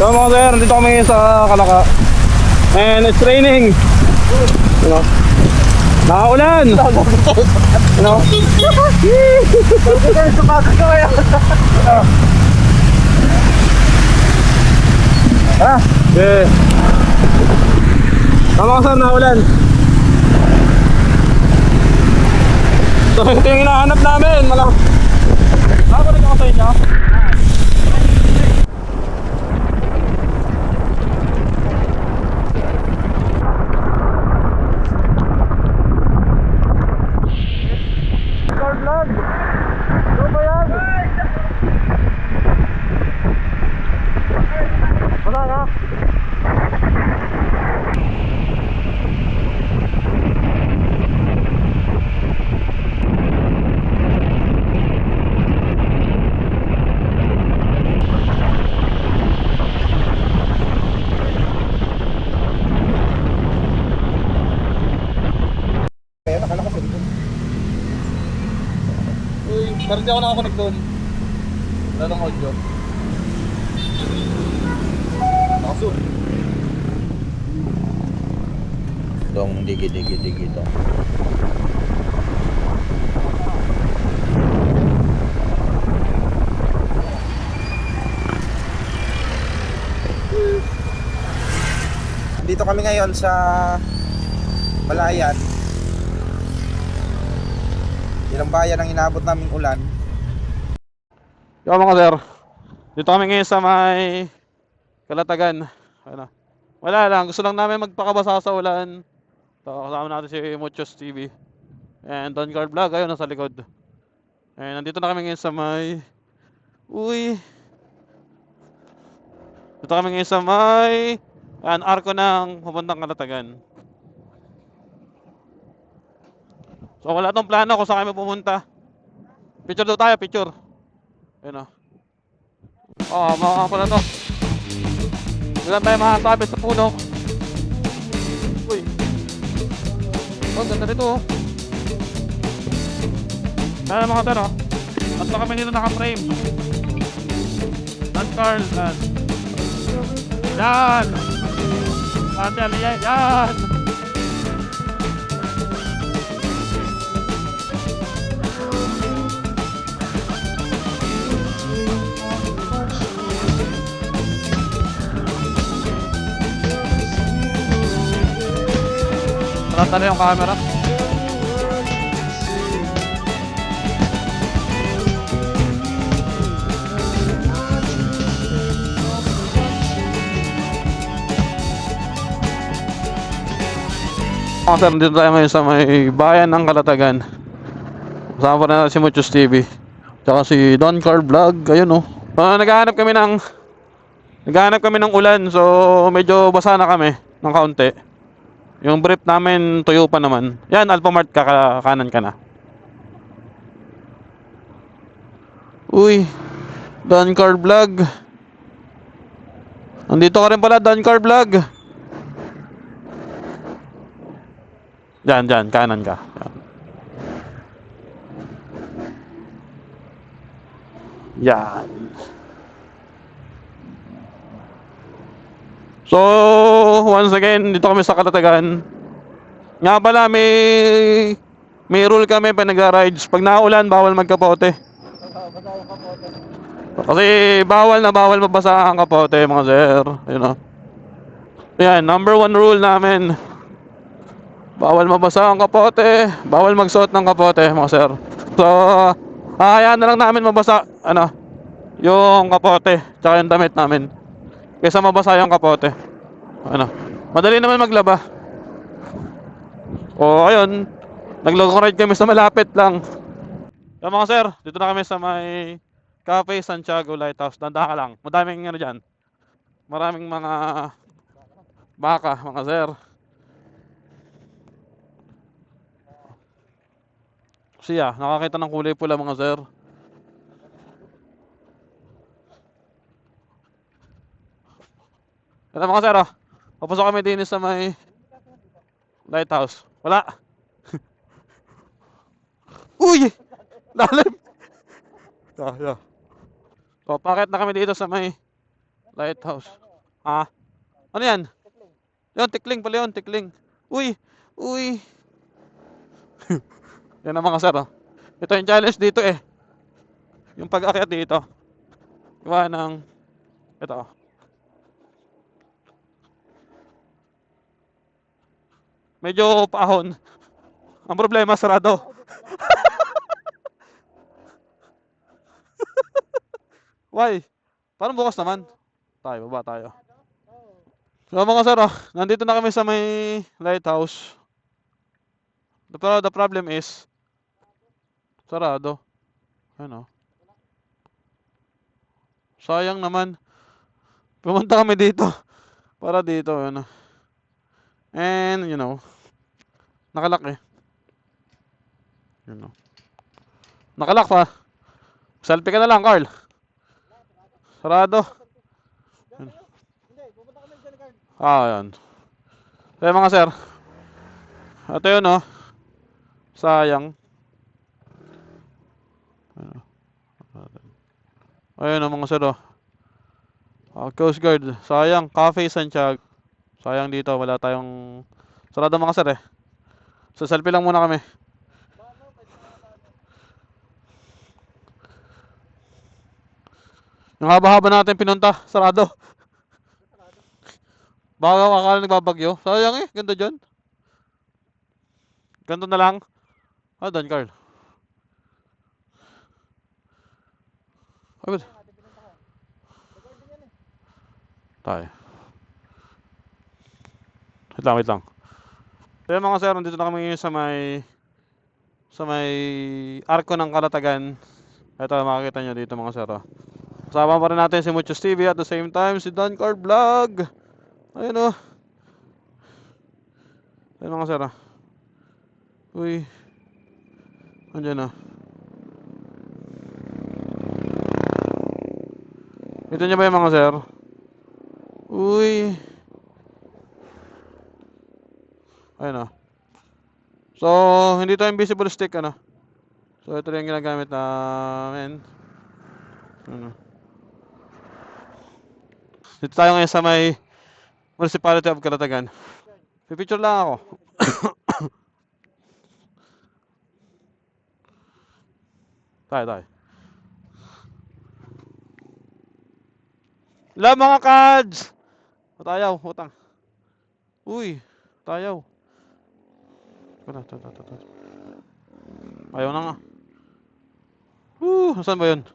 So mga sir, dito kami sa Kalaka. And it's raining. You know? Nakaulan. You know? Ah, yeah. Tama ka sir, nakaulan. So ito yung hinahanap namin. Nakabalik ako sa inyo. Vlog. Ano ba yan? Wala ka? Pero hindi ako nakakonect doon. Wala lang audio. Nakasun. Dong digi dong. Dito kami ngayon sa Balayan. Ilang bayan ang inaabot naming ulan. Yo mga sir, dito kami ngayon sa may Kalatagan. Ano? Wala lang, gusto lang namin magpakabasa sa ulan. So, kasama natin si Muchos TV and Don Carl Vlog, ayun nasa likod. And nandito na kami ngayon sa may dito kami ngayon sa may arko ng papuntang Kalatagan. So wala tong plano kung saan kami pumunta. Picture daw tayo, picture. Ayun o. Mga pala to. Ilan tayo makasabit sa puno. Uy. Oh, ganda rito oh. Ayan mga sir oh. At na kami dito naka-frame. Don Carl. Yan. Yan. Tara yung camera. Sir, dito tayo ngayon sa may bayan ng Kalatagan. Kasama pa na si Muchos TV. Tsaka si Don Carl Vlog. Ayun oh. Naghahanap kami ng ulan. So medyo basa na kami ng kaunti. Yung brief namin tuyo pa naman. Yan, Alphamart kanan ka na. Uy, Don Carl Vlog. Nandito ka rin pala, Don Carl Vlog. Diyan, kanan ka. Yan. So, once again, dito kami sa Kalatagan. Nga pala, may rule kami pa nag-rides. Pag naulan, bawal magkapote. Kasi bawal mabasa ang kapote, mga sir. Ayun o. Yan, number 1 rule namin. Bawal mabasa ang kapote. Bawal magsuot ng kapote, mga sir. So, hayaan na lang namin mabasa, yung kapote, tsaka yung damit namin. Kaysa mabasa yung kapote. Madali naman maglaba. O ayun, nag-long ride kami sa malapit lang. So mga sir, dito na kami sa may Cafe Santiago Lighthouse. Tanda ka lang, madaming dyan. Maraming mga baka, mga sir. Siya, nakakita ng kulay pula, mga sir. Ito mga sir, papasok kami din sa may lighthouse. Wala. Uy! Lalim! So, pakit na kami dito sa may lighthouse. Ah, ano yan? Yun, tikling pala yun, tikling. Uy, uy. Yan ang mga sir, oh. Ito yung challenge dito eh. Yung pag-akyat dito. Gawa ng, ito, oh. Medyo paahon. Ang problema, sarado. Why? Parang bukas naman. Tayo, baba tayo. So mga sir, oh, nandito na kami sa may lighthouse. Pero the problem is, sarado. Ano? Sayang naman. Pumunta kami dito. Para dito, ano. And, nakalak eh. Nakalak pa. Selfie ka na lang, Carl. Sarado. Yan. Kaya mga sir, ito yun, oh. Sayang. Ayun, oh, mga sir, oh. Coast Guard. Sayang. Cafe Santiago. Sayang dito. Wala tayong... Sarado mga sir, eh. So, selfie lang muna kami. Yung haba-haba natin pinunta. Sarado. Baka akala nagbabagyo. Sayang eh. Ganda dyan. Ganto na lang. Doon, Carl. Ay, tayo. Wait lang. Kaya mga sir, nandito na kami ngayon sa may arko ng Kalatagan. Ito, makikita nyo dito mga sir. Kasama pa rin natin si Muchos TV at the same time si Don Card Vlog. Ayun oh. Ayun mga sir. Uy. Andiyan oh. Ito nyo ba yung mga sir? Uy. Ayun oh. So, hindi to invisible stick ano. So, ito rin yung ginagamit namin. Dito tayo ngayon sa may Municipality of Calatagan. Pipicture lang ako. Tayo. La mga kads! Tayaw, utang. Uy, tayaw. Ayaw na nga. Saan ba yun?